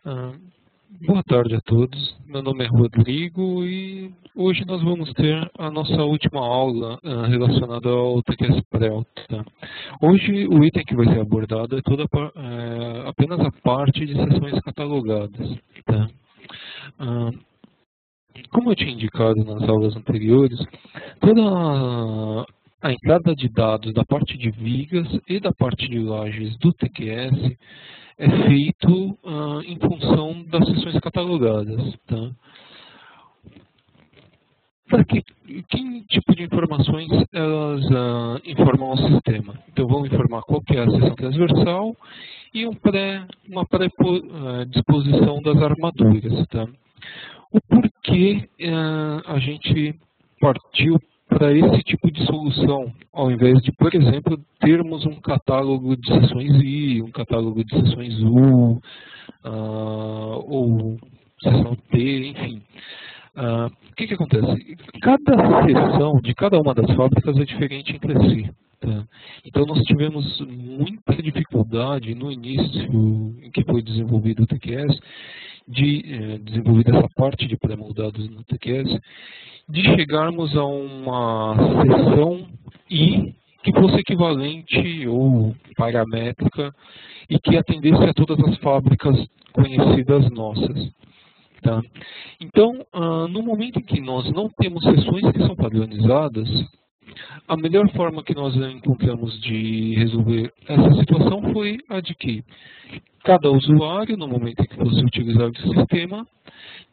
Ah, Boa tarde a todos, meu nome é Rodrigo e hoje nós vamos ter a nossa última aula relacionada ao TQS Prel. Tá? Hoje o item que vai ser abordado é apenas a parte de sessões catalogadas. Tá? Ah, Como eu tinha indicado nas aulas anteriores, toda a entrada de dados da parte de vigas e da parte de lajes do TQS é feito em função das sessões catalogadas. Tá? Para que tipo de informações elas informam ao sistema? Então vão informar qual que é a seção transversal e uma pré-disposição das armaduras. Tá? O porquê a gente partiu para esse tipo de solução, ao invés de, por exemplo, termos um catálogo de seções I, um catálogo de seções U, ou seção T, enfim. O que acontece? Cada seção de cada uma das fábricas é diferente entre si. Tá? Então nós tivemos muita dificuldade no início em que foi desenvolvido o TQS, de desenvolver essa parte de pré-moldados no TQS, de chegarmos a uma seção I que fosse equivalente ou paramétrica e que atendesse a todas as fábricas conhecidas nossas. Tá? Então, no momento em que nós não temos seções que são padronizadas, a melhor forma que nós encontramos de resolver essa situação foi a de que cada usuário, no momento em que fosse utilizar o sistema,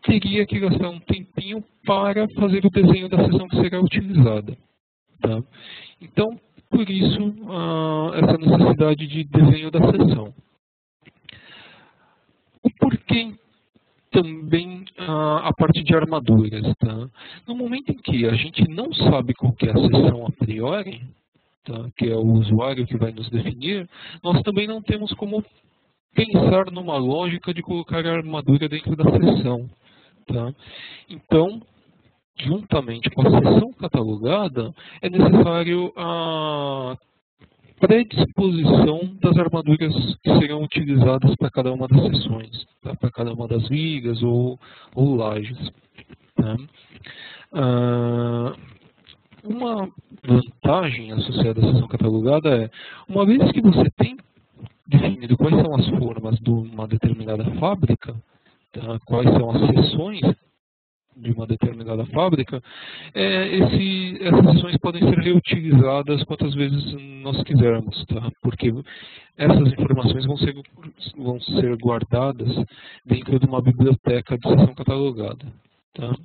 teria que gastar um tempinho para fazer o desenho da seção que será utilizada. Tá? Então, por isso, essa necessidade de desenho da seção. O porquê também a parte de armaduras. Tá? No momento em que a gente não sabe qual que é a seção a priori, tá? Que é o usuário que vai nos definir, nós também não temos como pensar numa lógica de colocar a armadura dentro da seção. Tá? Então, juntamente com a seção catalogada, é necessário a predisposição das armaduras que serão utilizadas para cada uma das seções, tá? Para cada uma das vigas ou lajes. Tá? Uma vantagem associada à seção catalogada é, uma vez que você tem definido quais são as formas de uma determinada fábrica, tá? Quais são as seções de uma determinada fábrica, essas seções podem ser reutilizadas quantas vezes nós quisermos, tá? Porque essas informações vão ser guardadas dentro de uma biblioteca de seção catalogada. Tá?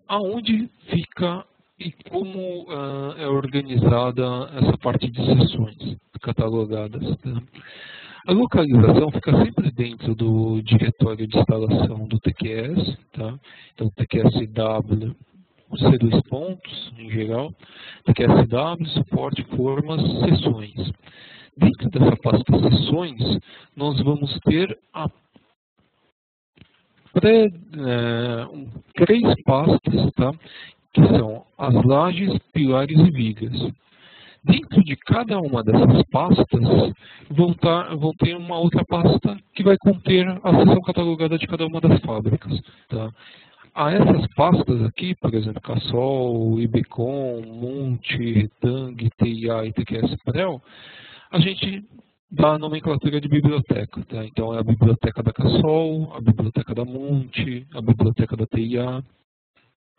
Aonde fica e como é organizada essa parte de seções catalogadas. Tá? A localização fica sempre dentro do diretório de instalação do TQS, tá? Então, TQSW, C2 pontos, em geral, TQSW, suporte, formas, sessões. Dentro dessa pasta sessões, nós vamos ter três pastas, tá? Que são as lajes, pilares e vigas. Dentro de cada uma dessas pastas vão ter uma outra pasta que vai conter a seção catalogada de cada uma das fábricas. Tá? A essas pastas aqui, por exemplo, Cassol, IBCOM, Multi, Retang, TIA e TQS Prel, a gente dá a nomenclatura de biblioteca. Tá? Então é a biblioteca da Cassol, a biblioteca da Multi, a biblioteca da TIA.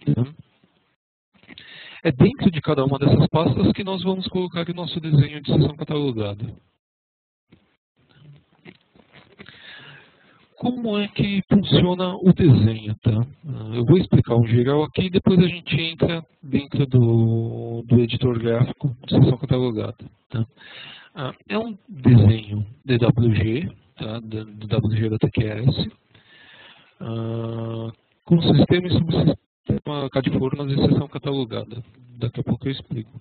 Tá? É dentro de cada uma dessas pastas que nós vamos colocar o nosso desenho de seção catalogada. Como é que funciona o desenho? Tá? Eu vou explicar um geral aqui e depois a gente entra dentro do editor gráfico de seção catalogada. Tá? É um desenho DWG, tá? DWG da TQS, com sistema e subsistema CAD-formas e seção catalogada. Daqui a pouco eu explico.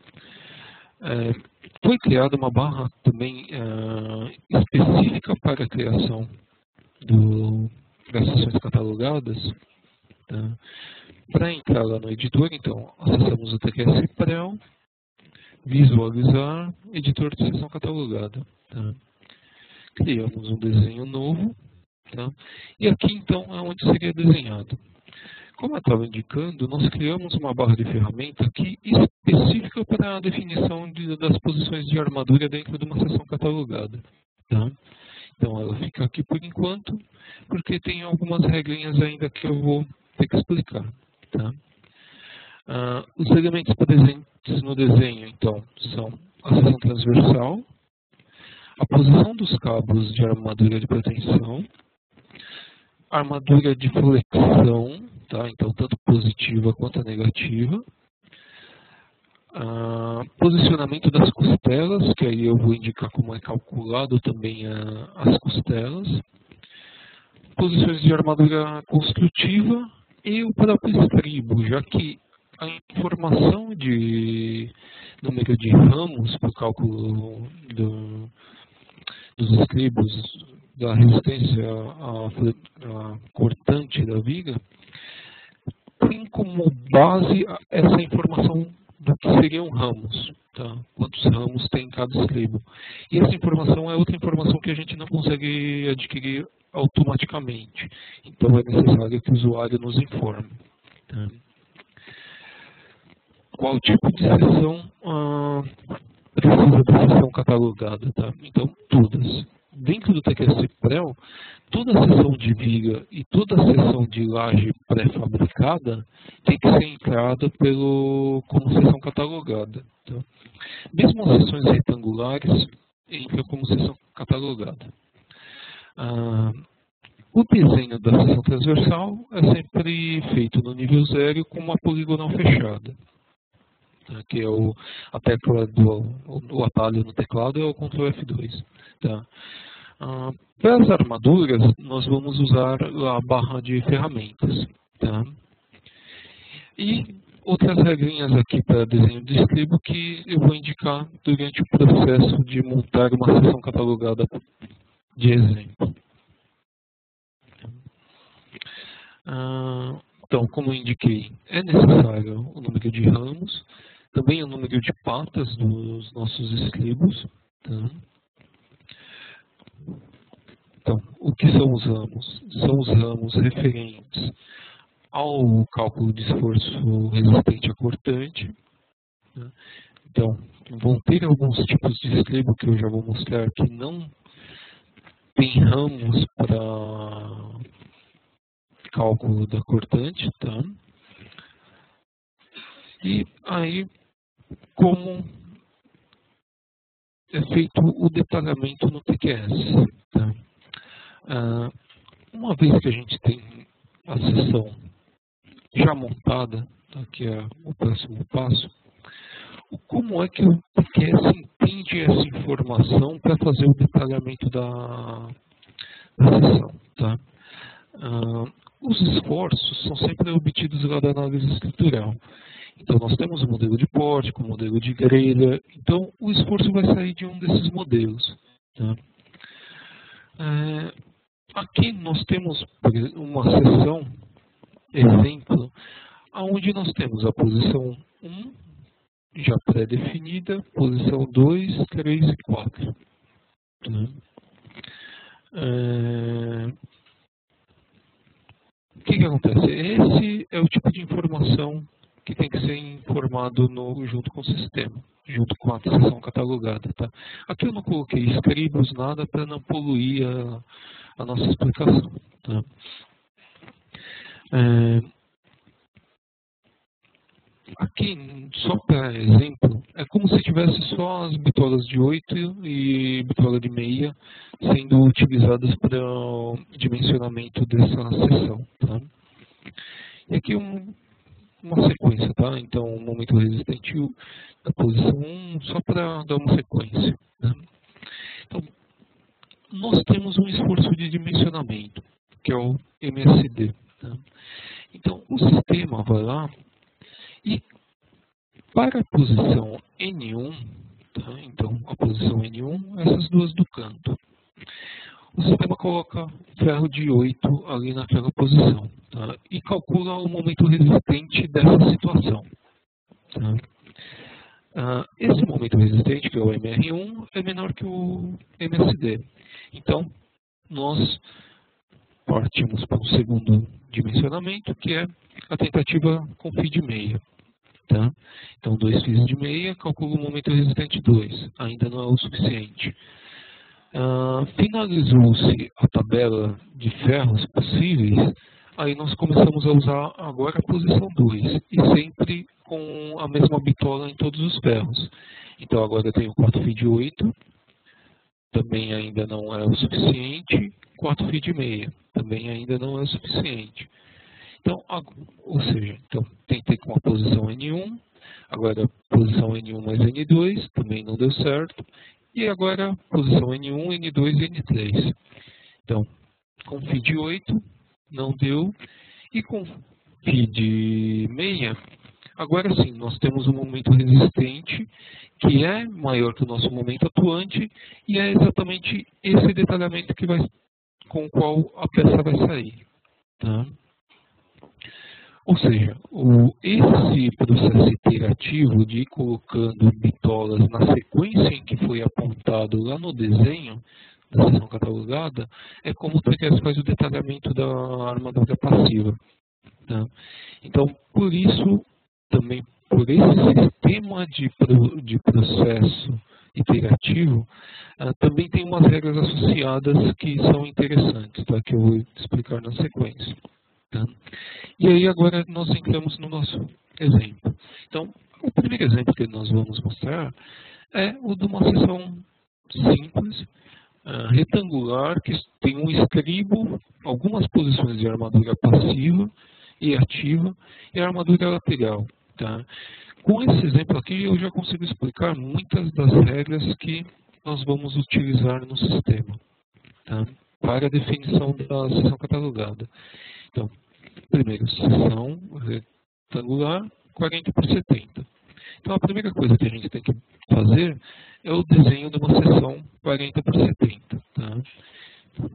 Foi criada uma barra também específica para a criação das seções catalogadas. Tá? Para entrar lá no editor, então, acessamos o TQS Prel, visualizar, editor de seção catalogada. Tá? criamos um desenho novo, tá? E aqui então é onde seria desenhado. Como eu estava indicando, nós criamos uma barra de ferramenta aqui específica para a definição das posições de armadura dentro de uma seção catalogada. Tá? Então ela fica aqui por enquanto, porque tem algumas regrinhas ainda que eu vou ter que explicar. Tá? Os elementos presentes no desenho, então, são a seção transversal, a posição dos cabos de armadura de proteção, armadura de flexão, tá? Então tanto positiva quanto negativa, posicionamento das costelas, que aí eu vou indicar como é calculado também as costelas, posições de armadura construtiva e o próprio estribo, já que a informação de número de ramos para o cálculo dos estribos, da resistência à cortante da viga, tem como base essa informação do que seriam ramos, tá? Quantos ramos tem em cada estribo. E essa informação é outra informação que a gente não consegue adquirir automaticamente. Então é necessário que o usuário nos informe. Tá? Qual tipo de seção precisa da seção catalogada? Tá? Então, todas. Dentro do TQS Prel, toda a seção de viga e toda a seção de laje pré-fabricada tem que ser entrada como seção catalogada. Tá? Mesmo as seções retangulares entram como seção catalogada. O desenho da seção transversal é sempre feito no nível 0 com uma poligonal fechada, tá? Que é a tecla o atalho no teclado é o Ctrl F2. Tá? Para as armaduras, nós vamos usar a barra de ferramentas. Tá? E outras regrinhas aqui para desenho de estribo que eu vou indicar durante o processo de montar uma seção catalogada de exemplo. Então, como eu indiquei, é necessário o número de ramos, também o número de patas dos nossos estribos. Tá? Então, o que são os ramos? São os ramos referentes ao cálculo de esforço resistente a cortante. Tá? Então, vão ter alguns tipos de estribo que eu já vou mostrar que não tem ramos para cálculo da cortante, tá? E aí, como é feito o detalhamento no TQS, tá? Uma vez que a gente tem a seção já montada, tá? Que é o próximo passo, como é que o TQS entende essa informação para fazer o detalhamento da seção, tá? Os esforços são sempre obtidos lá da análise estrutural. Então, nós temos o modelo de pórtico, o modelo de grelha. Então, o esforço vai sair de um desses modelos. Tá? Aqui nós temos uma seção, exemplo, onde nós temos a posição 1, já pré-definida, posição 2, 3 e 4. Tá? O que acontece? Esse é o tipo de informação que tem que ser informado junto com o sistema, junto com a seção catalogada. Tá? Aqui eu não coloquei escribos, nada, para não poluir a nossa explicação. Tá? Aqui, só para exemplo, é como se tivesse só as bitolas de 8 e bitola de meia sendo utilizadas para o dimensionamento dessa seção. Tá? E aqui uma sequência, tá? Então, o momento resistente da posição 1, só para dar uma sequência. Tá? Então, nós temos um esforço de dimensionamento, que é o MSD. Tá? Então, o sistema vai lá e, para a posição N1, tá? Então, a posição N1, essas duas do canto. O sistema coloca ferro de 8 ali naquela posição, tá? E calcula o momento resistente dessa situação. Tá? Esse momento resistente, que é o MR1, é menor que o MSD. Então, nós partimos para o segundo dimensionamento, que é a tentativa com φ de meia. Tá? Então, 2 φ de meia, calculo o momento resistente 2. Ainda não é o suficiente. Finalizou-se a tabela de ferros possíveis, aí nós começamos a usar agora a posição 2, e sempre com a mesma bitola em todos os ferros. Então agora eu tenho 4 φ de 8, também ainda não é o suficiente, 4 φ de meia, também ainda não é o suficiente. Então, ou seja, tentei com a posição N1, agora a posição N1 mais N2, também não deu certo, e agora a posição N1, N2 e N3. Então, com φ de 8, não deu, e com φ de meia, agora sim, nós temos um momento resistente, que é maior que o nosso momento atuante, e é exatamente esse detalhamento com o qual a peça vai sair. Tá? Ou seja, esse processo iterativo de ir colocando bitolas na sequência em que foi apontado lá no desenho da seção catalogada, é como o TQS faz o detalhamento da armadura passiva. Tá? Então, por isso, também por esse sistema de processo iterativo, também tem umas regras associadas que são interessantes, tá? Que eu vou explicar na sequência. Tá? E aí agora nós entramos no nosso exemplo. Então, o primeiro exemplo que nós vamos mostrar é o de uma seção simples, retangular, que tem um escribo, algumas posições de armadura passiva e ativa, e a armadura lateral. Tá? Com esse exemplo aqui eu já consigo explicar muitas das regras que nós vamos utilizar no sistema, tá? Para a definição da seção catalogada. Então, primeiro, seção retangular 40 por 70. Então, a primeira coisa que a gente tem que fazer é o desenho de uma seção 40 por 70. Tá?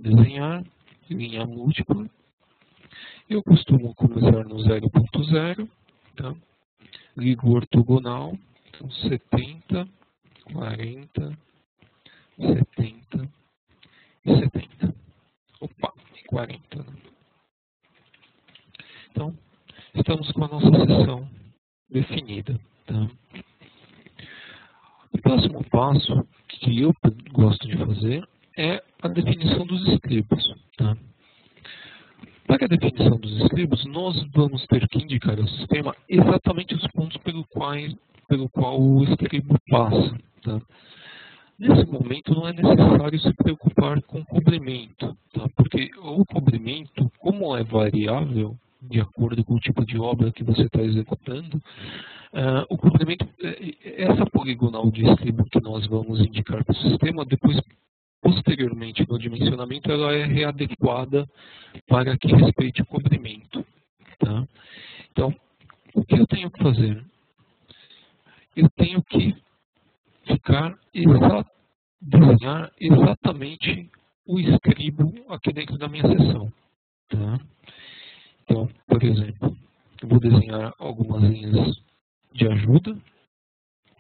Desenhar linha múltipla. Eu costumo começar no 0.0. Tá? Ligo ortogonal. Então, 70, 40, 70 e 70. Opa, 40. Né? Então, estamos com a nossa seção definida. Tá? O próximo passo que eu gosto de fazer é a definição dos escribos. Tá? Para a definição dos escribos, nós vamos ter que indicar ao sistema exatamente os pontos pelo qual o escribo passa. Tá? Nesse momento não é necessário se preocupar com o cobrimento, tá? Porque o cobrimento, como é variável, de acordo com o tipo de obra que você está executando, o cobrimento, essa poligonal de escribo que nós vamos indicar para o sistema, depois, posteriormente no dimensionamento, ela é readequada para que respeite o cobrimento. Tá? Então, o que eu tenho que fazer? Eu tenho que desenhar exatamente o escribo aqui dentro da minha seção. Tá? Então, por exemplo, eu vou desenhar algumas linhas de ajuda,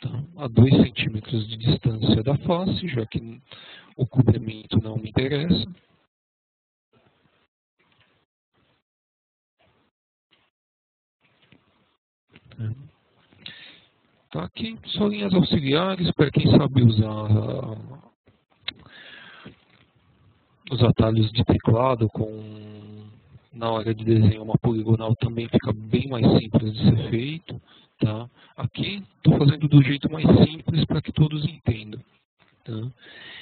tá? A 2 centímetros de distância da face, já que o cobrimento não me interessa. Tá? Tá aqui, só linhas auxiliares, para quem sabe usar os atalhos de teclado, na hora de desenhar uma poligonal também fica bem mais simples de ser feito. Tá? Aqui estou fazendo do jeito mais simples para que todos entendam. Tá?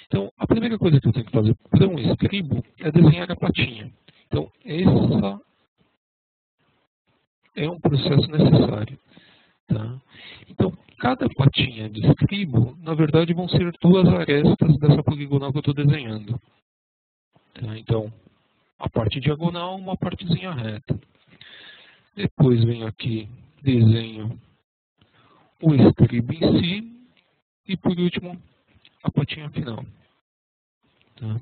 Então, a primeira coisa que eu tenho que fazer para um escribo é desenhar a patinha. Então, esse é um processo necessário. Tá? Então, cada patinha de escribo, na verdade, vão ser 2 arestas dessa poligonal que eu estou desenhando. Tá? Então, a parte diagonal, uma partezinha reta. Depois venho aqui, desenho o escribo em si, e por último, a patinha final. Tá?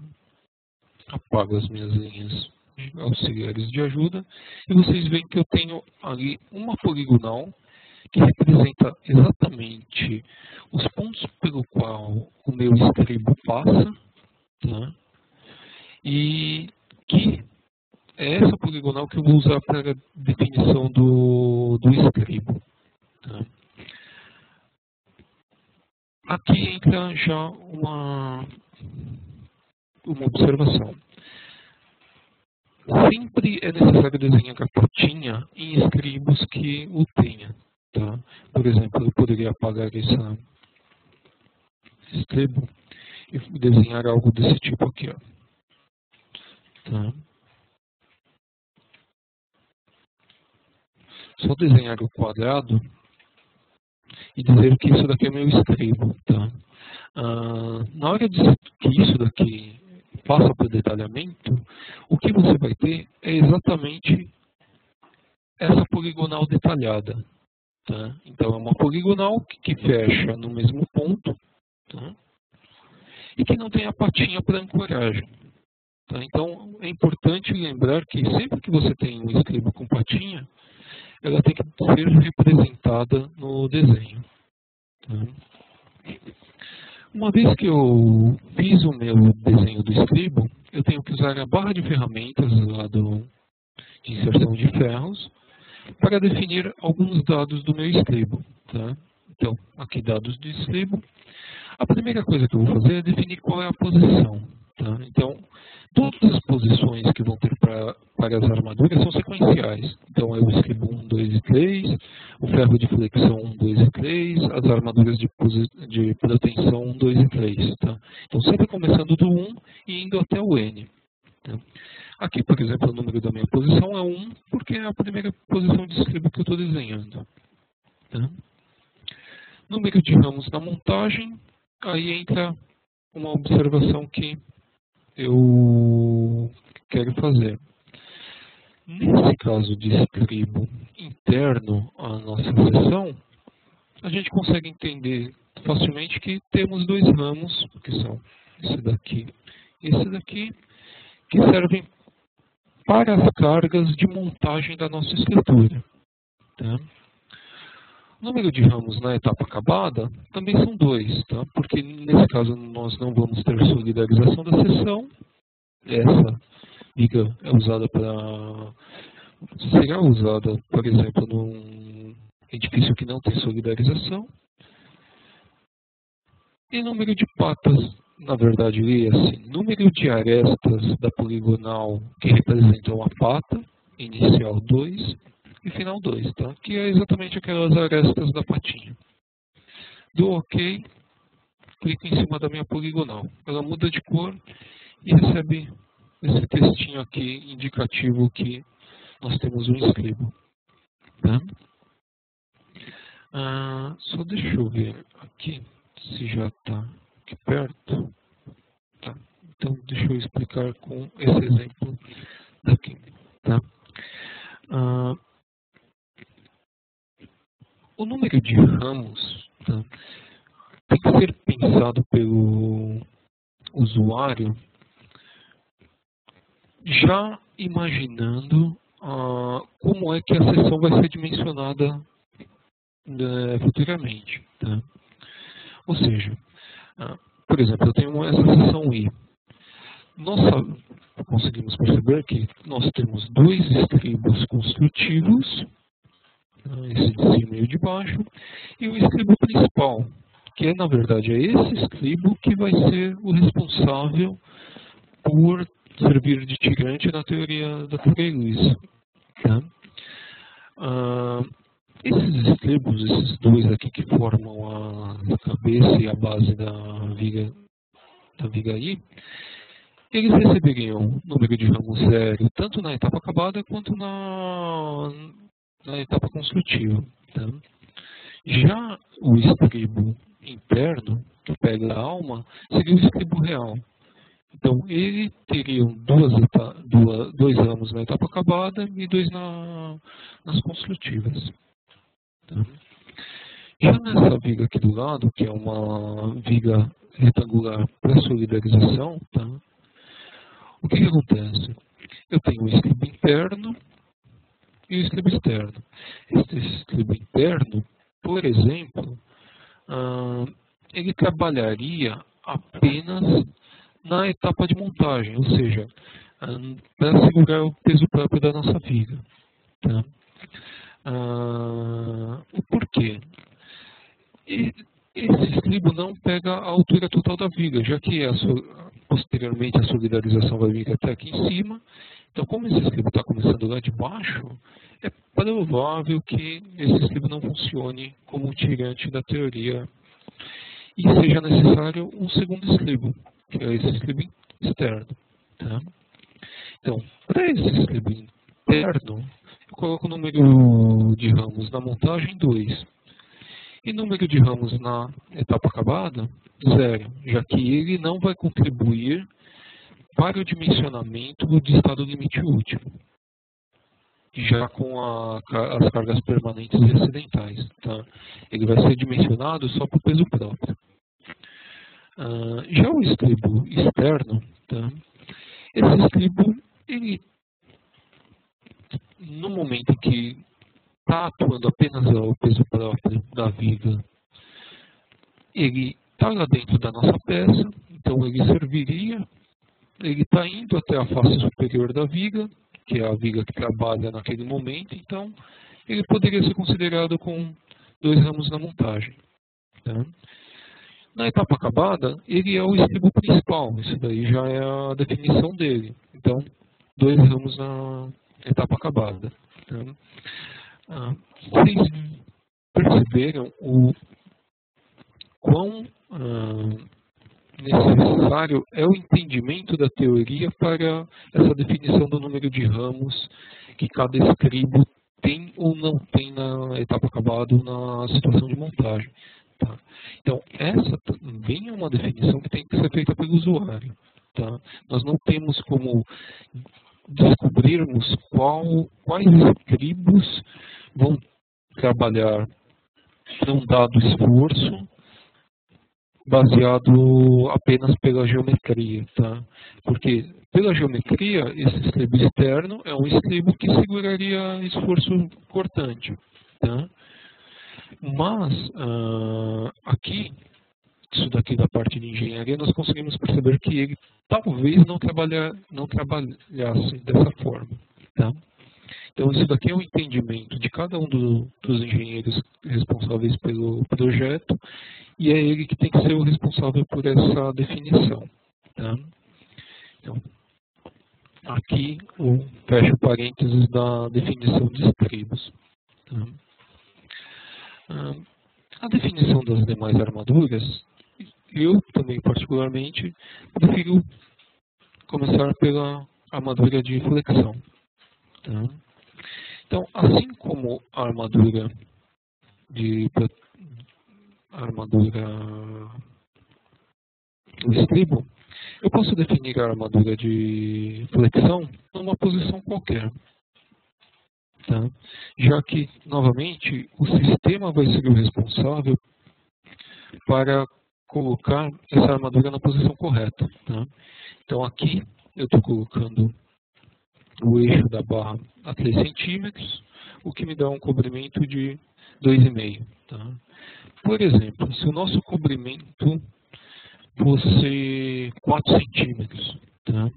Apago as minhas linhas auxiliares de ajuda, e vocês veem que eu tenho ali uma poligonal que representa exatamente os pontos pelo qual o meu escribo passa, tá? E que é essa poligonal que eu vou usar para a definição do escribo. Tá? Aqui entra já uma observação. Sempre é necessário desenhar a patinha em escribos que o tenha. Tá? Por exemplo, eu poderia apagar esse escribo e desenhar algo desse tipo aqui. Ó. Tá? Só desenhar o quadrado e dizer que isso daqui é meu escribo. Tá? Na hora de que isso daqui passa para o detalhamento, o que você vai ter é exatamente essa poligonal detalhada. Tá? Então, é uma poligonal que fecha no mesmo ponto, tá? E que não tem a patinha para ancoragem. Tá? Então, é importante lembrar que sempre que você tem um escribo com patinha, ela tem que ser representada no desenho. Tá? Uma vez que eu fiz o meu desenho do escribo, eu tenho que usar a barra de ferramentas lá de inserção de ferros para definir alguns dados do meu escribo. Tá? Então, aqui dados do escribo. A primeira coisa que eu vou fazer é definir qual é a posição. Tá? Então, todas as posições que vão ter para as armaduras são sequenciais. Então, é o escribo 1, 2 e 3, o ferro de flexão 1, 2 e 3, as armaduras de proteção 1, 2 e 3. Tá? Então, sempre começando do 1 e indo até o N. Tá? Aqui, por exemplo, o número da minha posição é 1, porque é a primeira posição de escribo que eu estou desenhando. Tá? Número de ramos na montagem, aí entra uma observação que eu quero fazer. Nesse caso de escribo interno à nossa seção, a gente consegue entender facilmente que temos dois ramos, que são esse daqui e esse daqui, que servem para as cargas de montagem da nossa estrutura. Tá? O número de ramos na etapa acabada também são 2, tá? Porque nesse caso nós não vamos ter solidarização da seção. Essa viga é usada será usada, por exemplo, num edifício que não tem solidarização. E número de patas, na verdade, é assim, número de arestas da poligonal que representam a pata, inicial 2 e final 2, tá? Que é exatamente aquelas arestas da patinha. Dou OK, clico em cima da minha poligonal. Ela muda de cor e recebe esse textinho aqui indicativo que nós temos um escribo. Tá? Só deixa eu ver aqui se já está aqui perto. Tá. Então deixa eu explicar com esse exemplo daqui. Tá? O número de ramos, tá, tem que ser pensado pelo usuário já imaginando como é que a seção vai ser dimensionada futuramente. Tá? Ou seja, por exemplo, eu tenho essa seção I. Nós conseguimos perceber que nós temos dois escribos construtivos, esse de cima e o de baixo, e o escribo principal, que na verdade é esse escribo que vai ser o responsável por servir de tirante na teoria da Frey-Lewis. Tá? Esses escribos, esses dois aqui que formam a cabeça e a base da viga I, eles receberiam número de ramos zero tanto na etapa acabada quanto na etapa construtiva. Tá? Já o escribo interno, que pega a alma, seria o escribo real. Então, ele teria dois ramos na etapa acabada e 2 nas construtivas. Tá? Já nessa viga aqui do lado, que é uma viga retangular para solidarização, tá? O que acontece? Eu tenho o escribo interno e o escribo externo. Esse escribo interno por exemplo, ele trabalharia apenas na etapa de montagem, ou seja, para segurar o peso próprio da nossa viga. Tá? O porquê? Esse estribo não pega a altura total da viga, já que posteriormente a solidarização vai vir até aqui em cima. Então, como esse estribo está começando lá de baixo, é provável que esse estribo não funcione como tirante da teoria e seja necessário um segundo estribo, que é esse estribo externo. Tá? Então, para esse estribo interno, eu coloco o número de ramos na montagem 2. E número de ramos na etapa acabada, 0, já que ele não vai contribuir para o dimensionamento de estado limite útil, já com as cargas permanentes e acidentais. Tá? Ele vai ser dimensionado só por peso próprio. Já o estribo externo, tá? Esse estribo, ele, no momento que está atuando apenas ao peso próprio da viga, ele está lá dentro da nossa peça, então ele serviria, ele está indo até a face superior da viga, que é a viga que trabalha naquele momento, então ele poderia ser considerado com 2 ramos na montagem. Tá? Na etapa acabada, ele é o estribo principal, isso daí já é a definição dele, então 2 ramos na etapa acabada. Tá? Vocês perceberam o quão necessário é o entendimento da teoria para essa definição do número de ramos que cada estribo tem ou não tem na etapa acabada ou na situação de montagem. Tá? Então, essa também é uma definição que tem que ser feita pelo usuário. Tá? Nós não temos como descobrirmos quais estribos vão trabalhar para um dado esforço baseado apenas pela geometria, tá? Porque pela geometria, esse estribo externo é um estribo que seguraria esforço cortante, tá? Mas aqui, isso daqui da parte de engenharia, nós conseguimos perceber que ele talvez não trabalhasse dessa forma, tá? Então, isso daqui é um entendimento de cada um dos engenheiros responsáveis pelo projeto e é ele que tem que ser o responsável por essa definição. Tá? Então, aqui fecho parênteses da definição de estribos. Tá? A definição das demais armaduras, eu também particularmente prefiro começar pela armadura de flexão. Tá? Então, assim como a armadura do estribo, eu posso definir a armadura de flexão numa posição qualquer. Tá? Já que, novamente, o sistema vai ser o responsável para colocar essa armadura na posição correta. Tá? Então, aqui eu estou colocando o eixo da barra a 3 centímetros, o que me dá um comprimento de 2,5. Tá? Por exemplo, se o nosso comprimento fosse 4 centímetros, tá?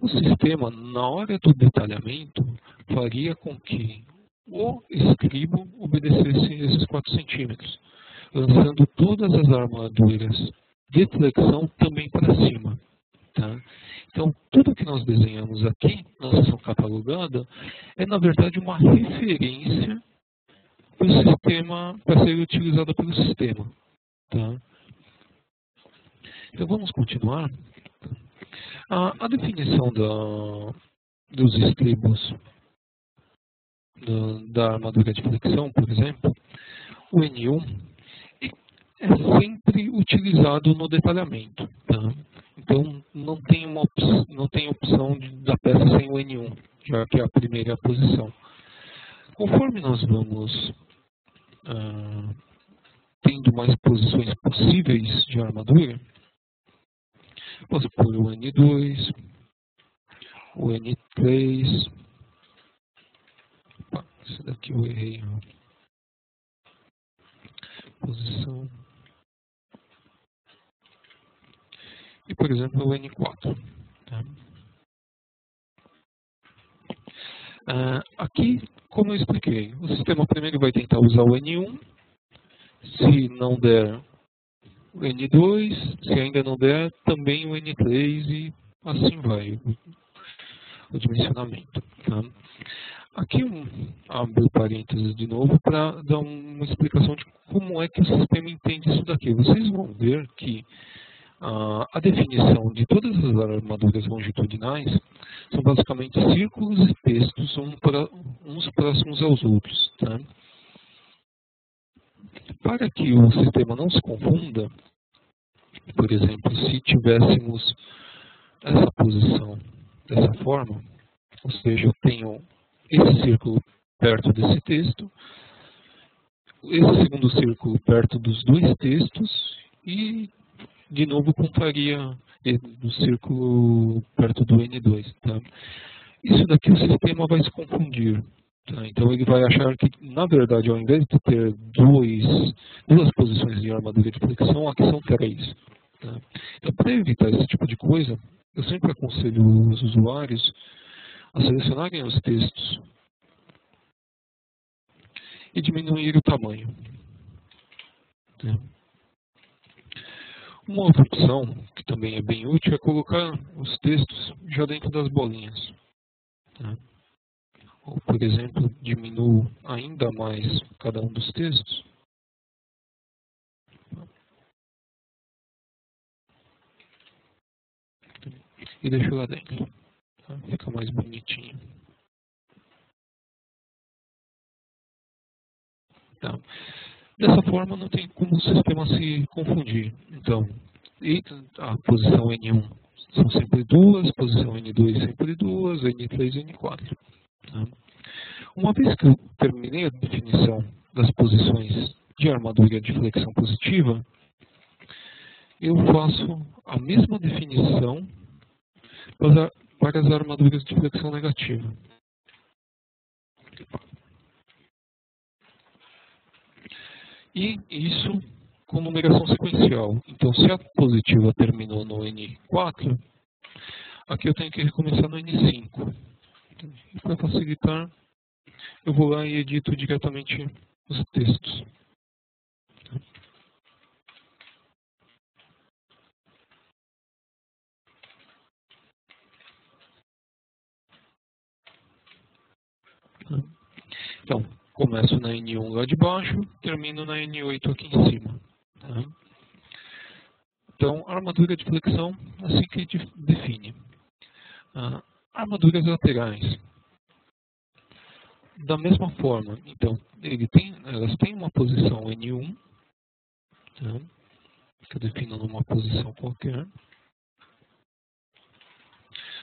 O sistema, na hora do detalhamento, faria com que o estribo obedecesse esses 4 centímetros, lançando todas as armaduras de flexão também para cima. Tá? Então, tudo que nós desenhamos aqui na seção catalogada é, na verdade, uma referência para ser utilizada pelo sistema. Tá? Então, vamos continuar. A definição dos estribos da armadura de flexão, por exemplo, o N1 é sempre utilizado no detalhamento. Tá? Então, não tem opção da peça sem o N1, já que é a primeira posição. Conforme nós vamos tendo mais posições possíveis de armadura, posso pôr o N2, o N3. Opa, esse daqui eu errei. posição. E, por exemplo, o N4. Tá? Aqui, como eu expliquei, o sistema primeiro vai tentar usar o N1. Se não der, o N2. Se ainda não der, também o N3 e assim vai o dimensionamento. Tá? Aqui abro parênteses de novo para dar uma explicação de como é que o sistema entende isso daqui. Vocês vão ver que a definição de todas as armaduras longitudinais são basicamente círculos e textos, uns próximos aos outros. Tá? Para que o sistema não se confunda, por exemplo, se tivéssemos essa posição dessa forma, ou seja, eu tenho esse círculo perto desse texto, esse segundo círculo perto dos dois textos e, de novo, contaria do círculo perto do N2. Tá? Isso daqui o sistema vai se confundir. Tá? Então ele vai achar que, na verdade, ao invés de ter duas posições de armadura de flexão, aqui são 3. Tá? Então, para evitar esse tipo de coisa, eu sempre aconselho os usuários a selecionarem os textos e diminuir o tamanho. Tá? Uma outra opção, que também é bem útil, é colocar os textos já dentro das bolinhas. Tá? Ou, por exemplo, diminuo ainda mais cada um dos textos. E deixo lá dentro. Tá? Fica mais bonitinho. Tá? Dessa forma não tem como o sistema se confundir. Então, a posição N1 são sempre 2, posição N2 sempre 2, N3 e N4. Tá? Uma vez que eu terminei a definição das posições de armadura de flexão positiva, eu faço a mesma definição para as armaduras de flexão negativa. E isso com numeração sequencial. Então, se a positiva terminou no N4, aqui eu tenho que recomeçar no N5. E para facilitar, eu vou lá e edito diretamente os textos. Então, começo na N1 lá de baixo, termino na N8 aqui em cima. Tá? Então, armadura de flexão, assim que a gente define. Armaduras laterais. Da mesma forma, então, elas têm uma posição N1, tá? Que eu defino numa posição qualquer.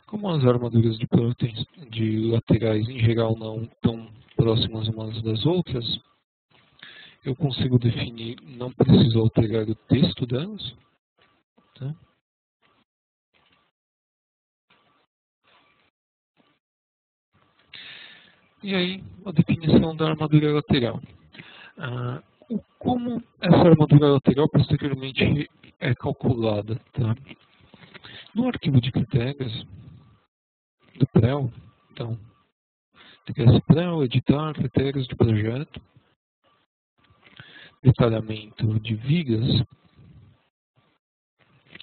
Como as armaduras de laterais em geral não estão próximas umas das outras, eu consigo definir, não preciso alterar o texto delas. Tá? E aí, a definição da armadura lateral. Como essa armadura lateral posteriormente é calculada? Tá? No arquivo de critérios do PREL, então, TQS PREL, editar, critérios de projeto, detalhamento de vigas,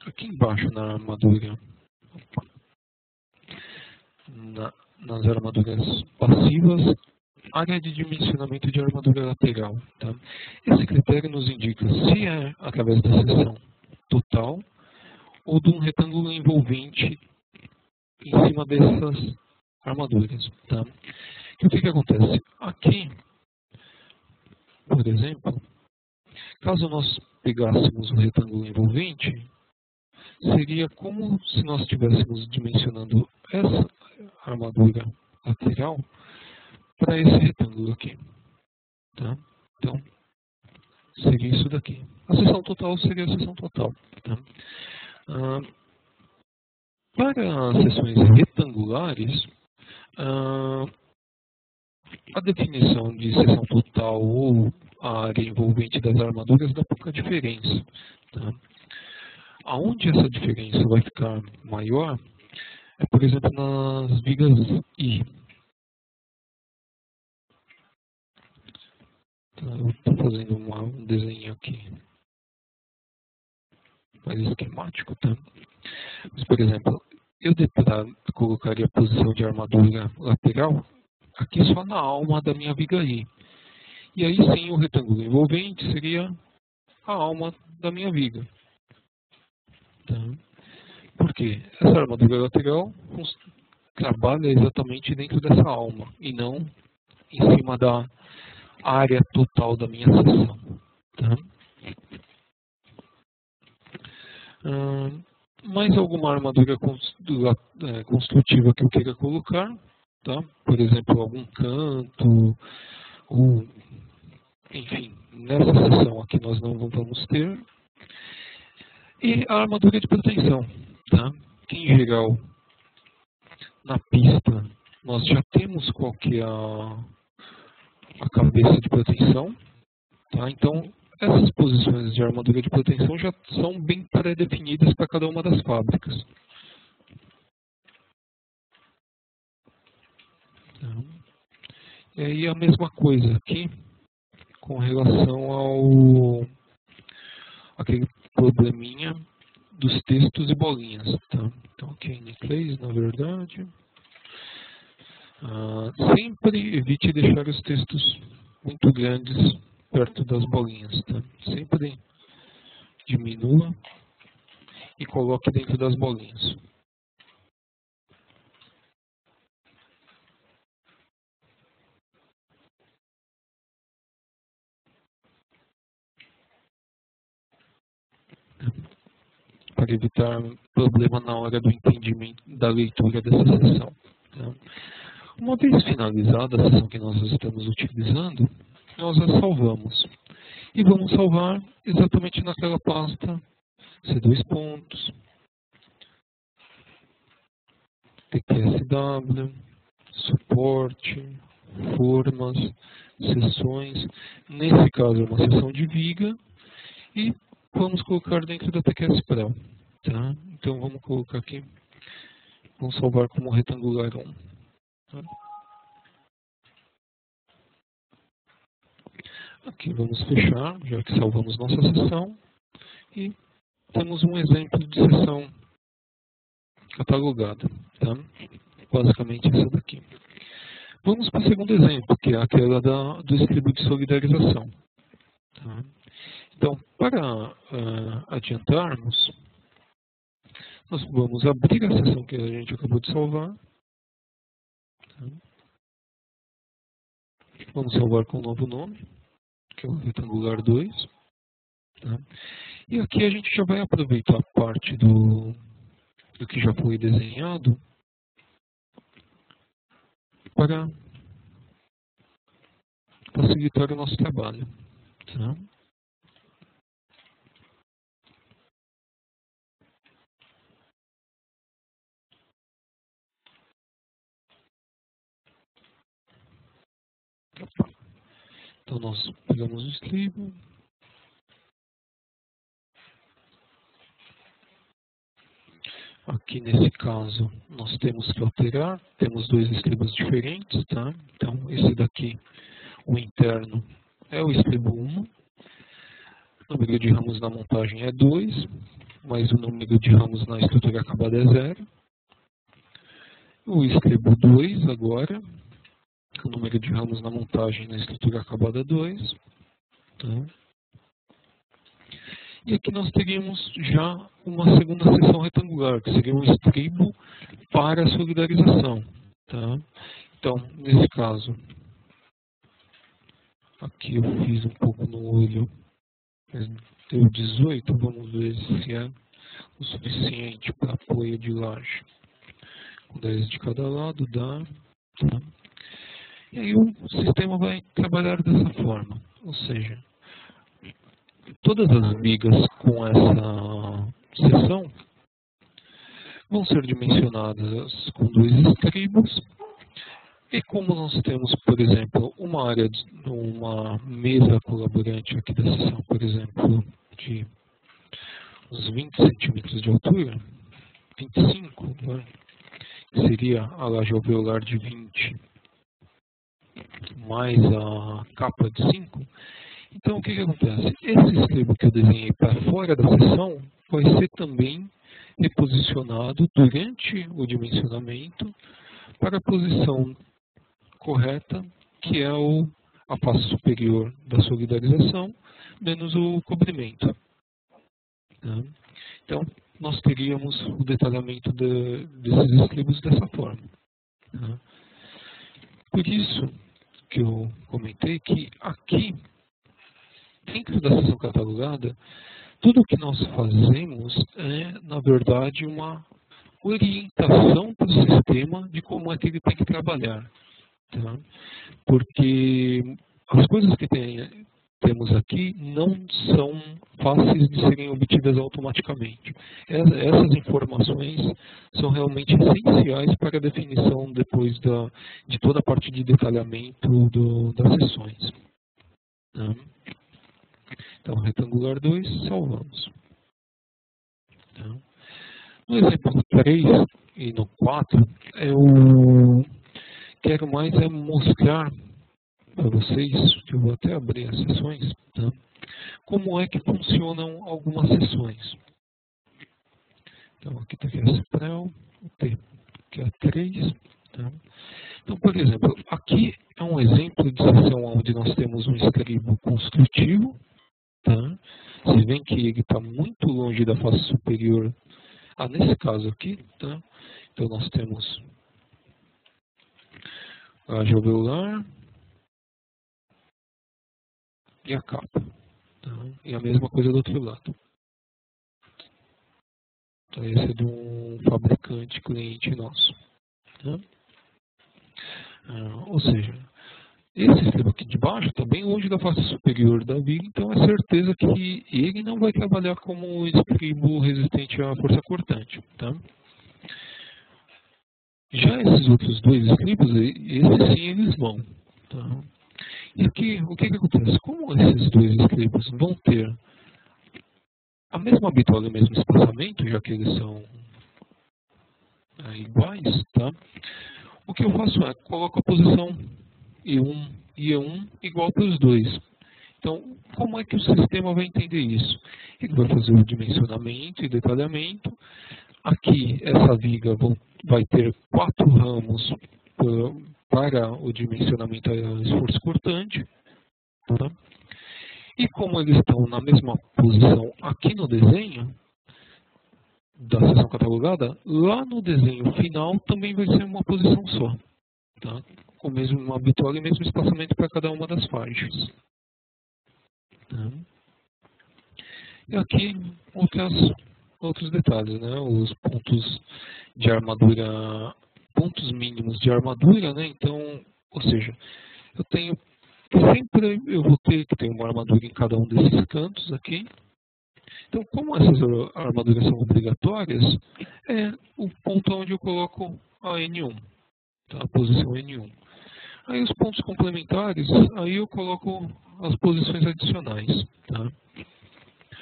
aqui embaixo na armadura, nas armaduras passivas, área de dimensionamento de armadura lateral. Tá? Esse critério nos indica se é através da seção total ou de um retângulo envolvente em cima dessas armaduras. Tá? E o que acontece? Aqui, por exemplo, caso nós pegássemos um retângulo envolvente, seria como se nós estivéssemos dimensionando essa armadura lateral para esse retângulo aqui. Tá? Então, seria isso daqui. A seção total seria a seção total. Tá? Para as seções retangulares, a definição de seção total ou a área envolvente das armaduras dá pouca diferença. Tá? Aonde essa diferença vai ficar maior é, por exemplo, nas vigas I. Tá? Eu estou fazendo um desenho aqui mais esquemático. Tá? Mas, por exemplo, eu colocaria a posição de armadura lateral aqui só na alma da minha viga I. E aí sim o retângulo envolvente seria a alma da minha viga. Tá? Por quê? Essa armadura lateral trabalha exatamente dentro dessa alma e não em cima da área total da minha seção. Tá? Mais alguma armadura construtiva que eu queira colocar, tá? Por exemplo, algum canto, ou, enfim, nessa seção aqui nós não vamos ter. E a armadura de proteção, tá? Que em geral, na pista, nós já temos qual que é a cabeça de proteção, tá? Então, essas posições de armadura de proteção já são bem pré-definidas para cada uma das fábricas. Tá? E aí a mesma coisa aqui com relação ao aquele probleminha dos textos e bolinhas. Tá? Então aqui em inglês, na verdade, sempre evite deixar os textos muito grandes perto das bolinhas. Tá? Sempre diminua e coloque dentro das bolinhas. Para evitar problema na hora do entendimento da leitura dessa sessão. Tá? Uma vez finalizada a sessão que nós estamos utilizando, nós a salvamos. E vamos salvar exatamente naquela pasta C2 pontos, TQSW, suporte, formas, sessões. Nesse caso é uma sessão de viga e vamos colocar dentro da TQS Pro. Tá? Então vamos colocar aqui, vamos salvar como retangular 1. Tá? Aqui vamos fechar, já que salvamos nossa sessão. E temos um exemplo de sessão catalogada. Tá? Basicamente essa daqui. Vamos para o segundo exemplo, que é aquela do escribo de solidarização. Tá? Então, para adiantarmos, nós vamos abrir a sessão que a gente acabou de salvar. Tá? Vamos salvar com um novo nome, que é o retangular 2. Tá? E aqui a gente já vai aproveitar a parte do que já foi desenhado para facilitar o nosso trabalho. Tá? Então nós pegamos o escribo, aqui nesse caso nós temos que alterar, temos dois escribos diferentes, tá? Então esse daqui, o interno, é o escribo 1, o número de ramos na montagem é 2, mas o número de ramos na estrutura acabada é 0. O escribo 2 agora, o número de ramos na montagem na estrutura acabada é 2. Tá? E aqui nós teríamos já uma segunda seção retangular, que seria um escribo para a solidarização. Tá? Então, nesse caso, aqui eu fiz um pouco no olho, mas deu 18, vamos ver se é o suficiente para apoio de laje. Com 10 de cada lado dá. Tá? E aí o sistema vai trabalhar dessa forma, ou seja, todas as vigas com essa seção vão ser dimensionadas com 2 escribos E como nós temos, por exemplo, uma área, uma mesa colaborante aqui da sessão, por exemplo, de uns 20 centímetros de altura, 25, né? Seria a laje alveolar de 20 mais a capa de 5. Então, o que acontece? Esse estribo que eu desenhei para fora da seção vai ser também reposicionado durante o dimensionamento para a posição correta, que é a face superior da solidarização, menos o cobrimento. Tá? Então, nós teríamos o detalhamento desses estribos dessa forma. Tá? Por isso que eu comentei que aqui, dentro da seção catalogada, tudo o que nós fazemos é, na verdade, uma orientação para o sistema de como é que ele tem que trabalhar. Tá? Porque as coisas que temos aqui não são fáceis de serem obtidas automaticamente. Essas informações são realmente essenciais para a definição depois de toda a parte de detalhamento das sessões. Tá? Então, retangular 2, salvamos. Tá? No exemplo 3 e no 4, eu quero mais mostrar para vocês, que eu vou até abrir as sessões, tá? Como é que funcionam algumas sessões. Então, aqui está aqui a CEPREL, o T, que é a 3. Tá? Então, por exemplo, aqui é um exemplo de sessão onde nós temos um estribo construtivo. Tá? Você vê que ele está muito longe da face superior, nesse caso aqui. Tá? Então, nós temos a laje alveolar e a capa. Tá? E a mesma coisa do outro lado. Então, esse é de um fabricante cliente nosso. Tá? Ou seja, esse estribo aqui de baixo está bem longe da face superior da viga, então é certeza que ele não vai trabalhar como estribo resistente à força cortante. Tá? Já esses outros dois estribos, esses sim eles vão. Tá? E aqui, o que acontece? Como esses dois estribos vão ter a mesma bitola e o mesmo espaçamento, já que eles são iguais, tá? O que eu faço é, coloco a posição E1 e E1 igual para os dois. Então, como é que o sistema vai entender isso? Ele vai fazer o dimensionamento e detalhamento. Aqui, essa viga vai ter 4 ramos para o dimensionamento a esforço cortante. Tá? E como eles estão na mesma posição aqui no desenho da seção catalogada, lá no desenho final também vai ser uma posição só. Tá? Com uma bitola e mesmo espaçamento para cada uma das faixas. Tá? E aqui outros detalhes, né? Os pontos de armadura, pontos mínimos de armadura, né? Então, ou seja, sempre eu vou ter que ter uma armadura em cada um desses cantos aqui. Então, como essas armaduras são obrigatórias, é o ponto onde eu coloco a N1, tá? A posição N1. Aí os pontos complementares, aí eu coloco as posições adicionais. Tá?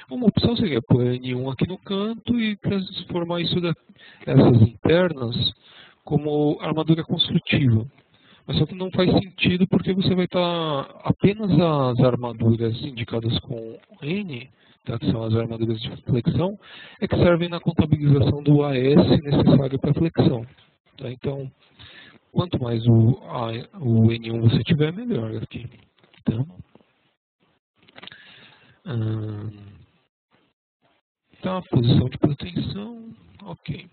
Uma opção seria pôr N1 aqui no canto e transformar essas internas como armadura construtiva. Mas só que não faz sentido porque você vai estar apenas as armaduras indicadas com N, tá, que são as armaduras de flexão, é que servem na contabilização do AS necessário para flexão. Tá? Então, quanto mais o N1 você tiver, melhor aqui. Então, tá, posição de proteção, ok.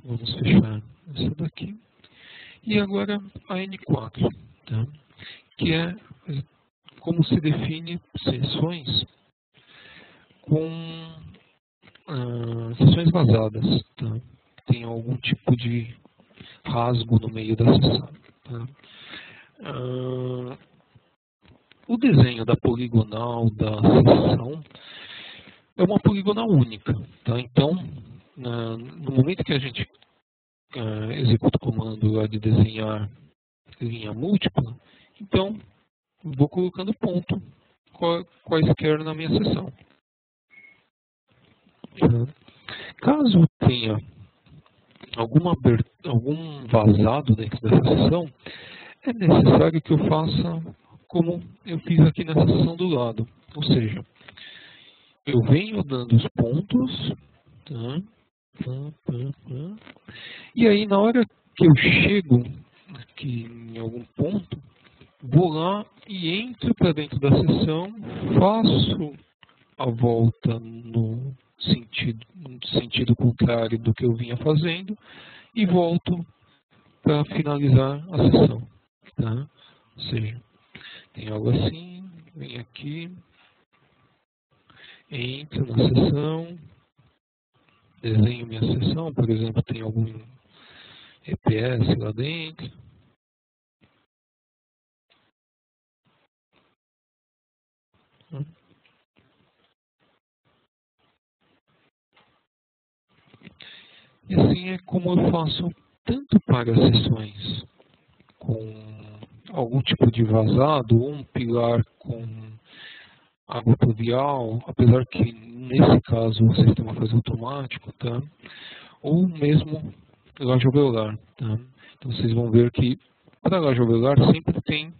Vamos fechar essa daqui. E agora a N4, tá? Que é como se define sessões com sessões vazadas. Tá? Tem algum tipo de rasgo no meio da sessão. Tá? O desenho da poligonal da sessão é uma poligonal única. Tá? Então, no momento que a gente executo o comando lá de desenhar linha múltipla, então vou colocando ponto quaisquer na minha seção. Tá? Caso tenha algum vazado dentro dessa seção, é necessário que eu faça como eu fiz aqui nessa seção do lado. Ou seja, eu venho dando os pontos, tá? E aí na hora que eu chego aqui em algum ponto, vou lá e entro para dentro da seção, faço a volta no sentido contrário do que eu vinha fazendo e volto para finalizar a sessão. Tá? Ou seja, tem algo assim, vem aqui, entro na sessão, desenho minha sessão, por exemplo, tem algum EPS lá dentro. E assim é como eu faço tanto para sessões com algum tipo de vazado, ou um pilar com água pluvial, apesar que nesse caso o sistema faz automático, tá? Ou mesmo laje alveolar, tá? Então vocês vão ver que para a laje alveolar sempre tem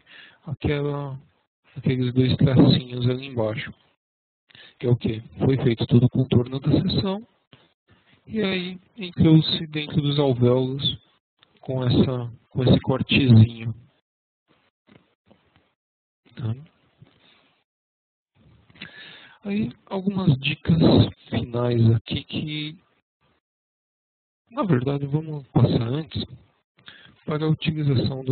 aqueles dois tracinhos ali embaixo, que é o que? Foi feito todo o contorno da seção, e aí entrou-se dentro dos alvéolos com esse cortezinho. Tá? Aí algumas dicas finais aqui que, na verdade, vamos passar antes para a utilização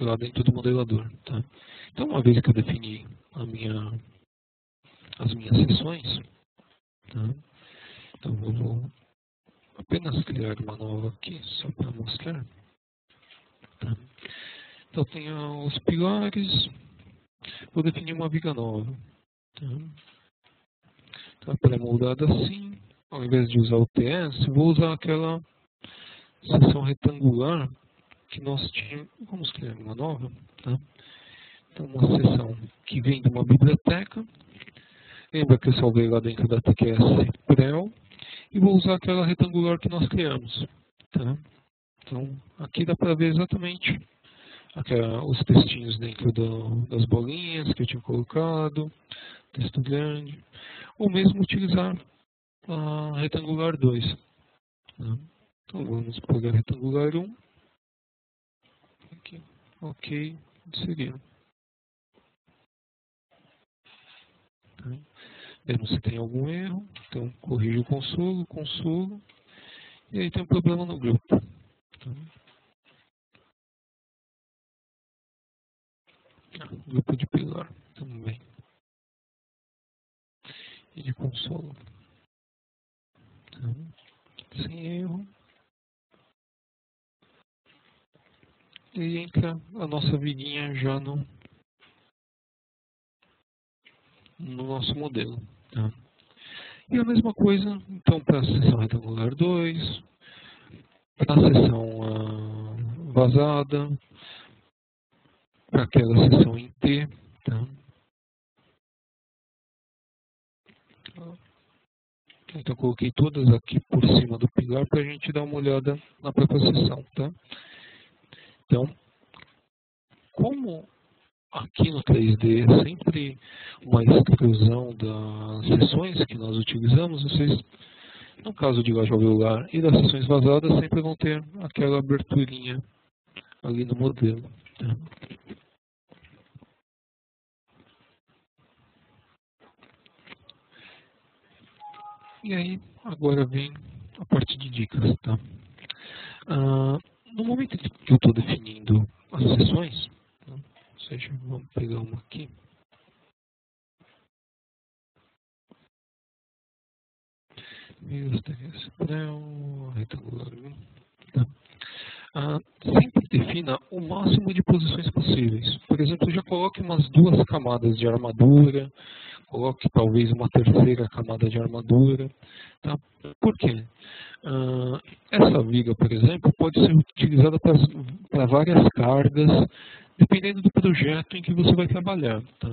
lá dentro do modelador. Tá? Então, uma vez que eu defini as minhas sessões, tá? Então eu vou apenas criar uma nova aqui, só para mostrar. Tá? Então tenho os pilares, vou definir uma viga nova. Tá? Então, pré-moldada assim, ao invés de usar o TS, vou usar aquela seção retangular que nós tínhamos. Vamos criar uma nova. Tá? Então, uma seção que vem de uma biblioteca. Lembra que eu salvei lá dentro da TQS Prel. E vou usar aquela retangular que nós criamos. Tá? Então, aqui dá para ver exatamente os textinhos dentro das bolinhas que eu tinha colocado, texto grande, ou mesmo utilizar a retangular 2. Tá? Então, vamos pegar a retangular 1. Aqui. Ok, inserir. Tá? Vemos se tem algum erro, então corrige o consolo, e aí tem um problema no grupo. Tá? Grupo de pilar também. E de consolo. Tá? Sem erro. E entra a nossa viguinha já no nosso modelo. Tá? E a mesma coisa, então, para a seção retangular 2, para a seção vazada, para aquela seção em T. Tá? Então, coloquei todas aqui por cima do pilar para a gente dar uma olhada na própria seção. Tá? Então, como aqui no 3D é sempre uma exclusão das sessões que nós utilizamos, vocês, no caso de laje alveolar e das sessões vazadas, sempre vão ter aquela aberturinha ali no modelo. Tá? E aí, agora vem a parte de dicas. Tá? No momento que eu estou definindo as sessões, tá? Ou seja, vamos pegar uma aqui. Retangular 1. Tá? sempre defina o máximo de posições possíveis. Por exemplo, já coloque umas 2 camadas de armadura, coloque talvez uma terceira camada de armadura. Tá? Por quê? Essa viga, por exemplo, pode ser utilizada para várias cargas, dependendo do projeto em que você vai trabalhar. Tá?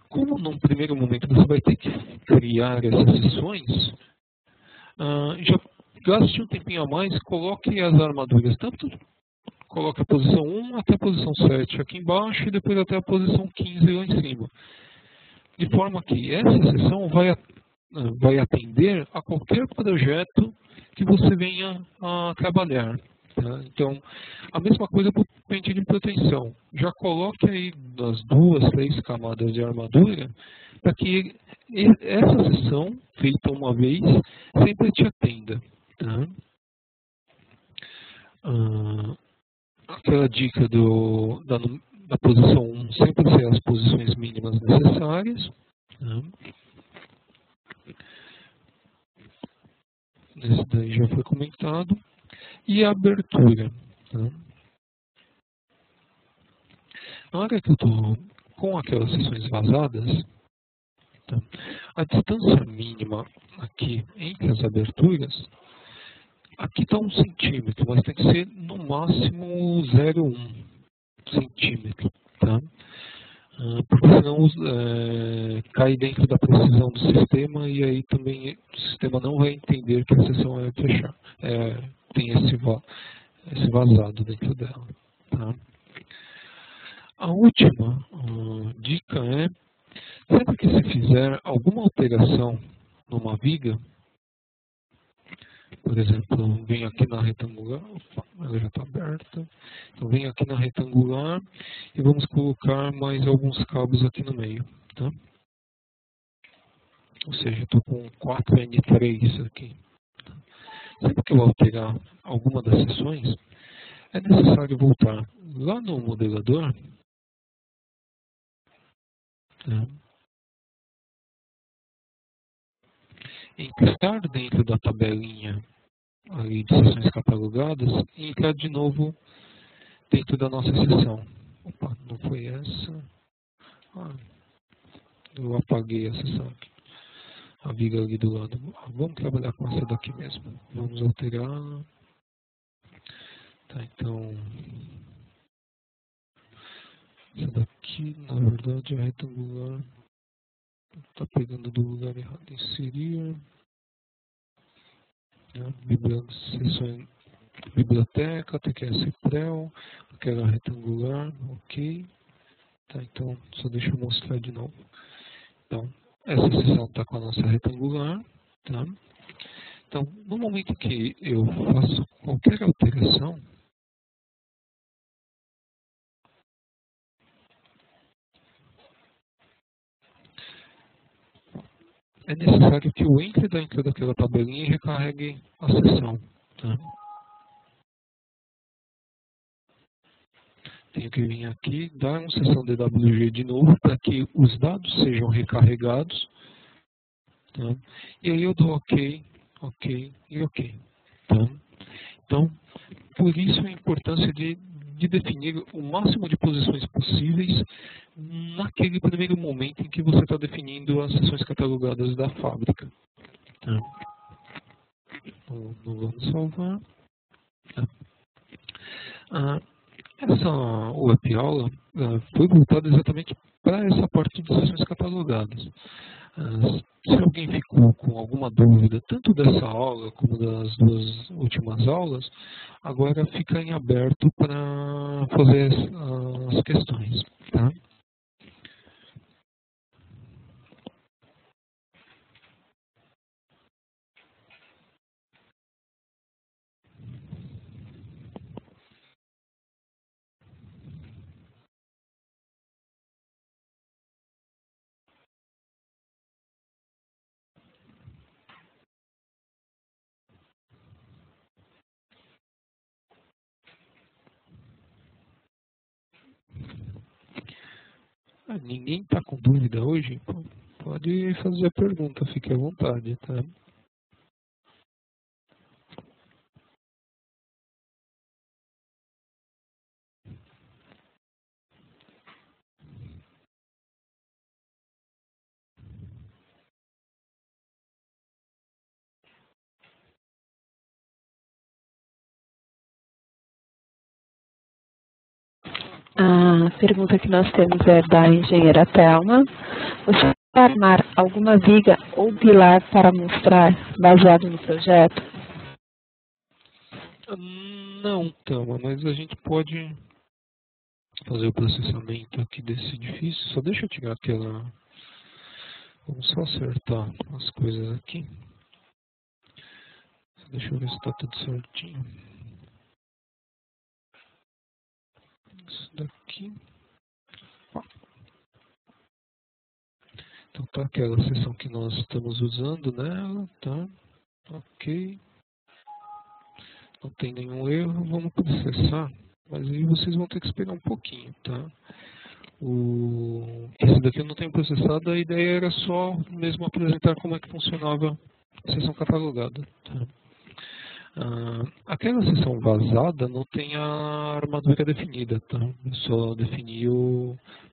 Como num primeiro momento você vai ter que criar essas sessões, já gaste um tempinho a mais, coloque as armaduras, tanto coloque a posição 1 até a posição 7 aqui embaixo e depois até a posição 15 lá em cima. De forma que essa sessão vai atender a qualquer projeto que você venha a trabalhar. Tá? Então, a mesma coisa para o pente de proteção. Já coloque aí as 2, 3 camadas de armadura para que essa sessão, feita uma vez, sempre te atenda. Tá? Aquela dica da posição 1 sempre ser as posições mínimas necessárias. Tá? Esse daí já foi comentado. E a abertura. Tá? Na hora que eu estou com aquelas seções vazadas, tá? A distância mínima aqui entre as aberturas, aqui está 1 centímetro, mas tem que ser no máximo 0,1 centímetro. Tá? Porque senão cai dentro da precisão do sistema e aí também o sistema não vai entender que a seção é fechada, tem esse vazado dentro dela. Tá? A última dica é, sempre que se fizer alguma alteração numa viga, por exemplo, venho aqui na retangular, opa, ela já está aberta, então venho aqui na retangular e vamos colocar mais alguns cabos aqui no meio. Tá? Ou seja, estou com 4N3 aqui. Tá? Sempre que eu alterar alguma das seções, é necessário voltar lá no modelador, tá? Entrar dentro da tabelinha ali de sessões catalogadas e entrar de novo dentro da nossa sessão. Opa, não foi essa. Eu apaguei a sessão aqui. A viga ali do lado. Vamos trabalhar com essa daqui mesmo. Vamos alterar. Tá, então. Essa daqui, na verdade, é retangular. Está pegando do lugar errado. Inserir. Sessões. Biblioteca, TQS Prel, aquela retangular, ok. Tá, então só deixa eu mostrar de novo. Então, essa seção está com a nossa retangular. Tá? Então, no momento que eu faço qualquer alteração, é necessário que eu entre dentro daquela tabelinha e recarregue a seção. Tá? Tenho que vir aqui, dar uma sessão DWG de novo para que os dados sejam recarregados. Tá? E aí eu dou OK, OK e OK. Tá? Então, por isso a importância de definir o máximo de posições possíveis naquele primeiro momento em que você está definindo as seções catalogadas da fábrica. Tá? Não vamos salvar. Tá? Essa web aula foi voltada exatamente para essa parte de sessões catalogadas. Se alguém ficou com alguma dúvida, tanto dessa aula como das 2 últimas aulas, agora fica em aberto para fazer as questões. Tá? Ninguém está com dúvida hoje? Pode fazer a pergunta, fique à vontade. Tá? próxima pergunta que nós temos é da engenheira Thelma. Você vai armar alguma viga ou pilar para mostrar baseado no projeto? Não, Thelma, mas a gente pode fazer o processamento aqui desse edifício. Só deixa eu tirar aquela... Vamos só acertar as coisas aqui. Deixa eu ver se está tudo certinho. Isso daqui. Então tá aquela seção que nós estamos usando nela, tá? Ok. Não tem nenhum erro, vamos processar. Mas aí vocês vão ter que esperar um pouquinho, tá? Esse daqui eu não tenho processado, a ideia era só mesmo apresentar como é que funcionava a seção catalogada, tá? Aquela seção vazada não tem a armadura definida, tá? Eu só defini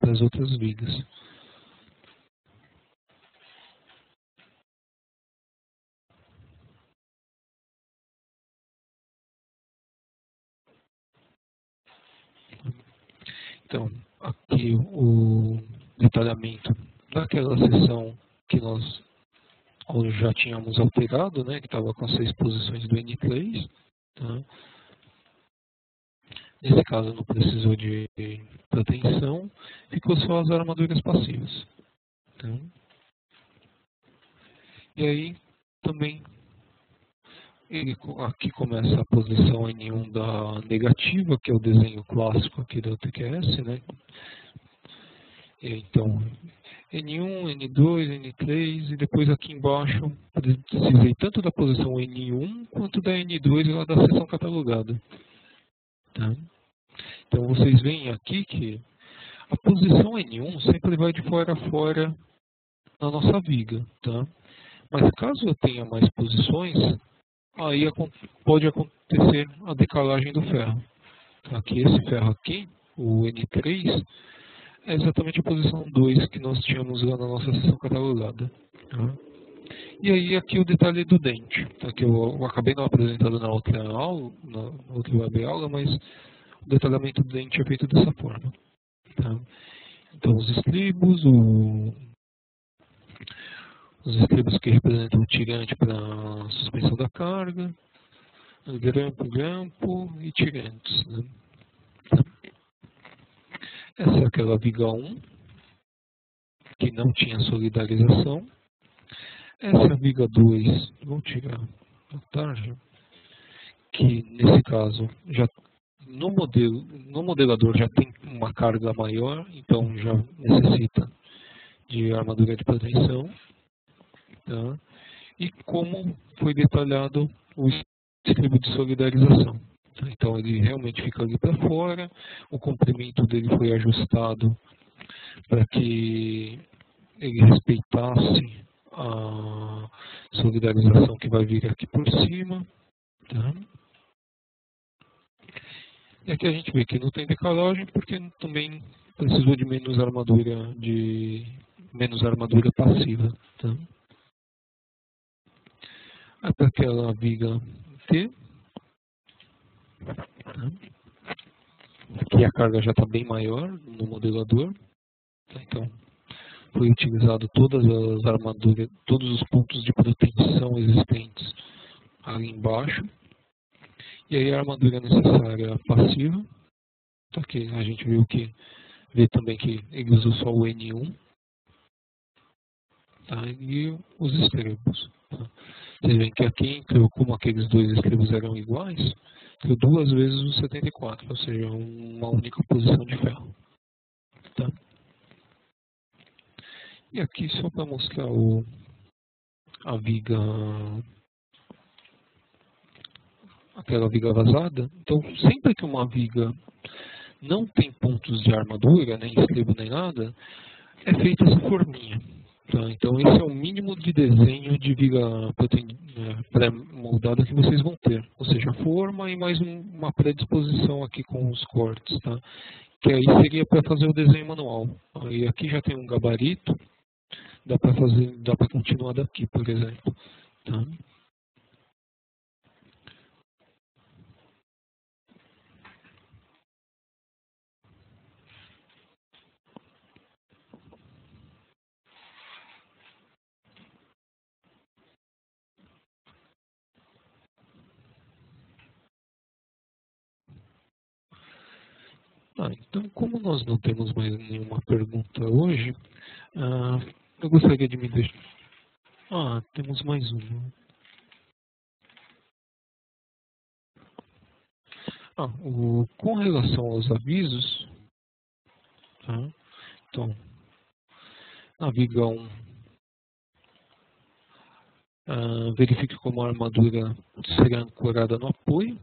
as outras vigas. Então, aqui o detalhamento daquela seção que nós já tínhamos alterado, né, que estava com 6 posições do N3. Tá? Nesse caso não precisou de proteção, ficou só as armaduras passivas. Tá? E aí também aqui começa a posição N1 da negativa, que é o desenho clássico aqui da UTQS, né? Então, N1, N2, N3, e depois aqui embaixo precisei tanto da posição N1 quanto da N2 lá da seção catalogada. Tá? Então vocês veem aqui que a posição N1 sempre vai de fora a fora na nossa viga. Tá? Mas caso eu tenha mais posições, aí pode acontecer a decalagem do ferro. Aqui, esse ferro aqui, o N3, é exatamente a posição 2 que nós tínhamos lá na nossa seção catalogada. Tá? E aí aqui o detalhe do dente, tá? Que eu acabei não apresentando na outra aula, na outra web aula, mas o detalhamento do dente é feito dessa forma. Tá? Então os estribos, os estribos que representam o tirante para a suspensão da carga, grampo e tirantes. Né? Essa é aquela viga 1, que não tinha solidarização. Essa é a viga 2, vou tirar a tarja, que nesse caso já no modelador já tem uma carga maior, então já necessita de armadura de proteção. Tá? E como foi detalhado o estribo de solidarização. Tá? Então ele realmente fica ali para fora, o comprimento dele foi ajustado para que ele respeitasse a solidarização que vai vir aqui por cima. Tá? E aqui a gente vê que não tem decalagem porque também precisou de menos armadura passiva. Tá? Até aquela viga T, tá? Aqui a carga já está bem maior no modelador. Tá? Então foi utilizado todas as armaduras, todos os pontos de proteção existentes ali embaixo. E aí a armadura necessária passiva, tá? Que a gente vê também que ele usou só o N1, tá? E os estribos. Tá? Vocês veem que aqui, como aqueles dois estribos eram iguais, entrou 2 vezes o 74, ou seja, uma única posição de ferro. Tá? E aqui só para mostrar a viga, aquela viga vazada. Então, sempre que uma viga não tem pontos de armadura, nem estribo nem nada, é feita essa forminha. Tá? Então, esse é o mínimo de desenho de viga pré-moldada que vocês vão ter. Ou seja, a forma e mais uma predisposição aqui com os cortes. Tá? Que aí seria para fazer o desenho manual. Aí aqui já tem um gabarito. Dá para continuar daqui, por exemplo. Tá? Então, como nós não temos mais nenhuma pergunta hoje, eu gostaria de me deixar... temos mais uma. Com relação aos avisos, tá? Então, na viga 1, verifique como a armadura será ancorada no apoio,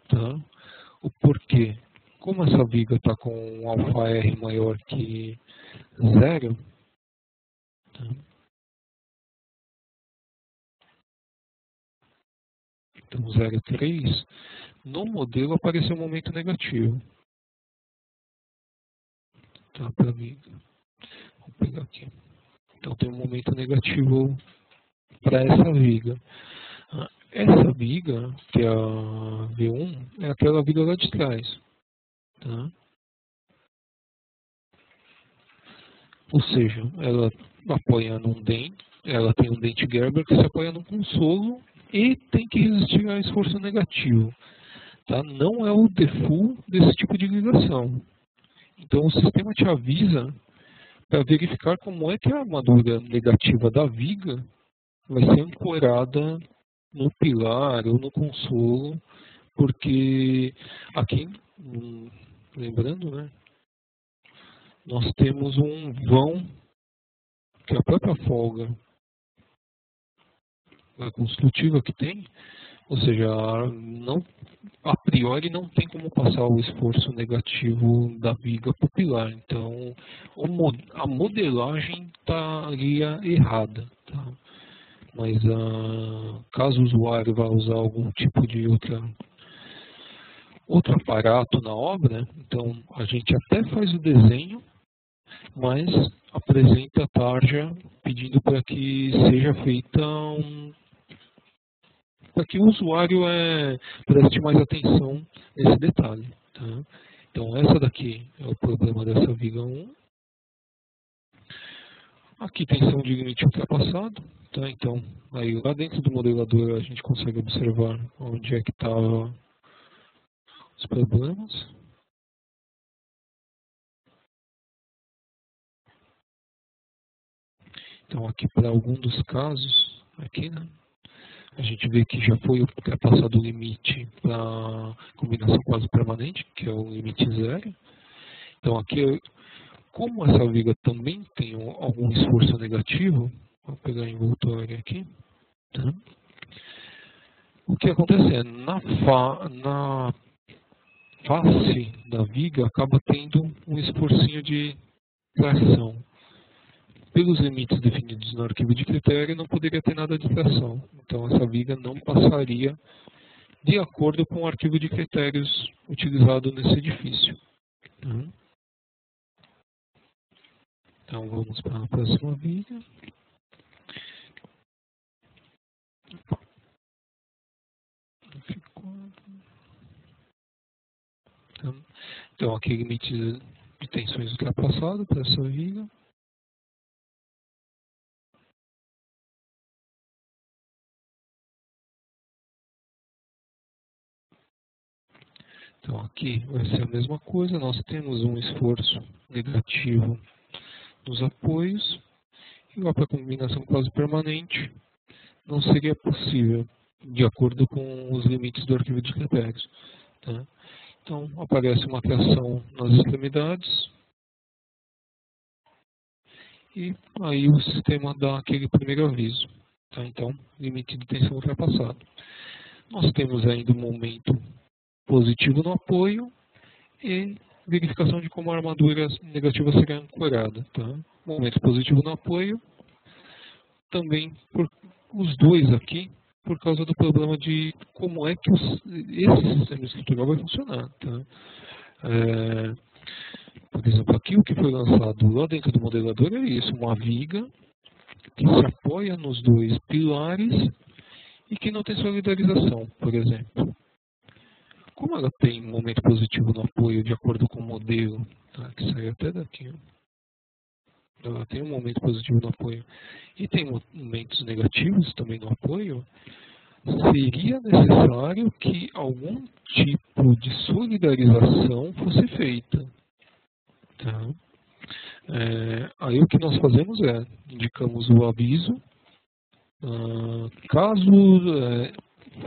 tá? O porquê. Como essa viga está com um alfa R maior que 0, tá? Então 0,3, no modelo apareceu um momento negativo, tá? Para a viga. Vou pegar aqui. Então tem um momento negativo para essa viga. Essa viga, que é a V1, é aquela viga lá de trás. Tá? Ou seja, ela apoia num dente, ela tem um dente Gerber que se apoia num consolo e tem que resistir a esforço negativo. Tá? Não é o default desse tipo de ligação. Então o sistema te avisa para verificar como é que a armadura negativa da viga vai ser ancorada no pilar ou no consolo, porque aqui, lembrando, né, nós temos um vão que a própria folga construtiva que tem, ou seja, a priori não tem como passar o esforço negativo da viga para o pilar. Então, a modelagem estaria errada. Tá? Mas caso o usuário vá usar algum tipo de outro aparato na obra, então a gente até faz o desenho, mas apresenta a tarja pedindo para que seja feita para que o usuário preste mais atenção nesse detalhe. Tá? Então essa daqui é o problema dessa viga 1. Aqui tensão de limite ultrapassado. Tá? Então aí lá dentro do modelador a gente consegue observar onde é que estavam os problemas. Então aqui para algum dos casos, aqui, né, a gente vê que já foi ultrapassado o limite para combinação quase permanente, que é o limite 0. Então aqui, como essa viga também tem algum esforço negativo, vou pegar a envoltória aqui, tá? O que acontece é, na face da viga acaba tendo um esforcinho de tração. Pelos limites definidos no arquivo de critério, não poderia ter nada de tração. Então, essa viga não passaria de acordo com o arquivo de critérios utilizado nesse edifício. Então, vamos para a próxima viga. Então, aqui limite de tensões ultrapassado para essa viga. Então aqui vai ser a mesma coisa, nós temos um esforço negativo nos apoios e lá para a combinação quase permanente não seria possível, de acordo com os limites do arquivo de critérios. Tá? Então aparece uma tração nas extremidades e aí o sistema dá aquele primeiro aviso. Tá? Então, limite de tensão ultrapassado. Nós temos ainda um momento positivo no apoio e verificação de como a armadura negativa será ancorada. Tá? Momento positivo no apoio, também por os dois aqui, por causa do problema de como é que esse sistema estrutural vai funcionar. Tá? Por exemplo, aqui o que foi lançado lá dentro do modelador é isso, uma viga que se apoia nos dois pilares e que não tem solidarização, por exemplo. Como ela tem um momento positivo no apoio de acordo com o modelo, tá, que sai até daqui, ela tem um momento positivo no apoio e tem momentos negativos também no apoio, seria necessário que algum tipo de solidarização fosse feita. Tá? Aí o que nós fazemos é, indicamos o aviso, caso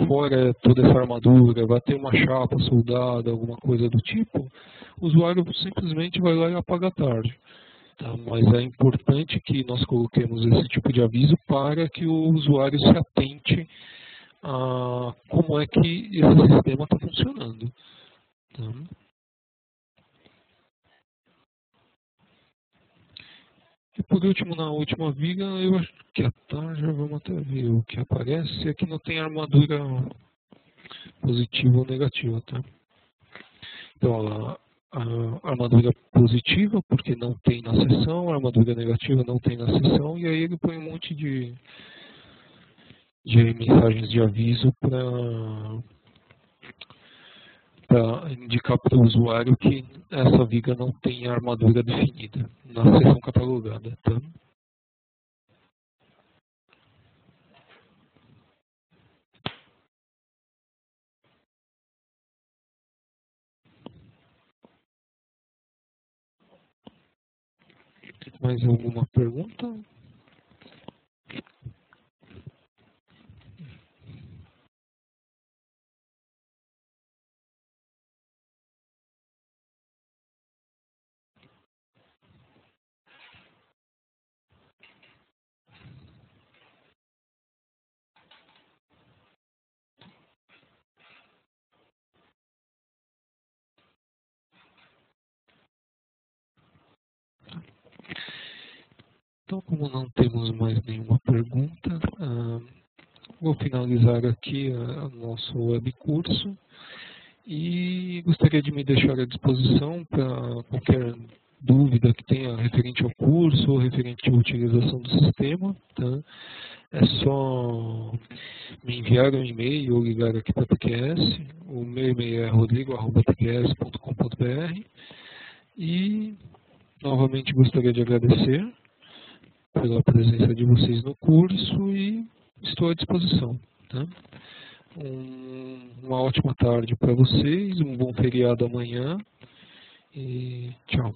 fora toda essa armadura, vai ter uma chapa soldada, alguma coisa do tipo, o usuário simplesmente vai lá e apaga a tarde. Tá? Mas é importante que nós coloquemos esse tipo de aviso para que o usuário se atente a como é que esse sistema está funcionando. Tá? E por último, na última viga, eu acho que a tarja, vamos até ver o que aparece, aqui não tem armadura positiva ou negativa, tá? Então, a armadura positiva, porque não tem na seção, a armadura negativa não tem na seção, e aí ele põe um monte de mensagens de aviso para indicar para o usuário que essa viga não tem armadura definida na seção catalogada, tá? Mais alguma pergunta? Então, como não temos mais nenhuma pergunta, vou finalizar aqui o nosso webcurso e gostaria de me deixar à disposição para qualquer dúvida que tenha referente ao curso ou referente à utilização do sistema. Tá? É só me enviar um e-mail ou ligar aqui para a TQS. O meu e-mail é rodrigo@tqs.com.br e novamente gostaria de agradecer pela presença de vocês no curso e estou à disposição. Tá? Uma ótima tarde para vocês, um bom feriado amanhã e tchau.